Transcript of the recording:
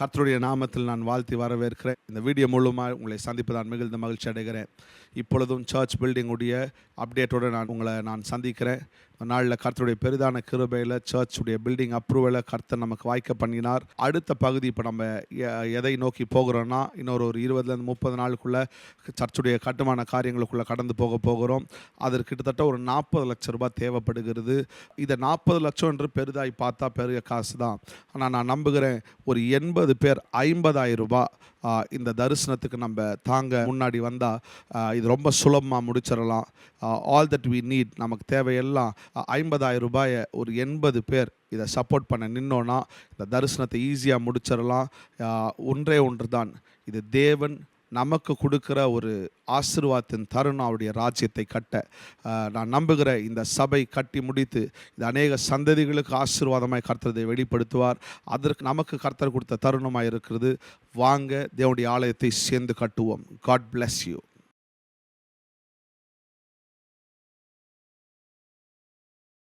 கர்த்தருடைய நாமத்தில் நான் வாழ்த்தி வரவேற்கிறேன். இந்த வீடியோ மூலமாக உங்களை சந்திப்பதான் மிகுந்த மகிழ்ச்சி அடைகிறேன். இப்பொழுதும் சர்ச் பில்டிங்குடைய அப்டேட்டோடு நான் சந்திக்கிறேன். இந்த நாளில் கர்த்தருடைய பெரிதான கிருபையில் சர்ச்சுடைய பில்டிங் அப்ரூவலை கர்த்தர் நமக்கு வாய்க்க பண்ணினார். அடுத்த பகுதி இப்போ நம்ம எதை நோக்கி போகிறோன்னா, இன்னொரு 20 30 நாளுக்குள்ளே சர்ச்சுடைய கட்டுமான காரியங்களுக்குள்ளே கடந்து போகிறோம். அதற்கு கிட்டத்தட்ட ஒரு 40 லட்சம் ரூபாய் தேவைப்படுகிறது. இதை 40 லட்சம் என்று பெரிதாய் பார்த்தா பெரிய காசு தான். ஆனால் நான் நம்புகிறேன், ஒரு 80 பேர் 50,000 ரூபாய் இந்த தரிசனத்துக்கு நம்ம தாங்க முன்னாடி வந்தால் இது ரொம்ப சுலபமாக முடிச்சிடலாம். ஆல் தட் வி நீட், நமக்கு தேவையெல்லாம் 50,000 ரூபாயை ஒரு 80 பேர் இதை சப்போர்ட் பண்ண நின்னோன்னா இந்த தரிசனத்தை ஈஸியாக முடிச்சிடலாம். ஒன்றே ஒன்று தான், இது தேவன் நமக்கு கொடுக்குற ஒரு ஆசீர்வாதத்தின் தருணம், அவருடைய ராஜ்யத்தை கட்ட. நான் நம்புகிற இந்த சபை கட்டி முடித்து இது அநேக சந்ததிகளுக்கு ஆசீர்வாதமாய் கர்த்தரை வெளிப்படுத்துவார். அதற்கு நமக்கு கர்த்தர் கொடுத்த தருணமாக இருக்கிறது. வாங்க தேவனுடைய ஆலயத்தை சேர்ந்து கட்டுவோம். God bless you.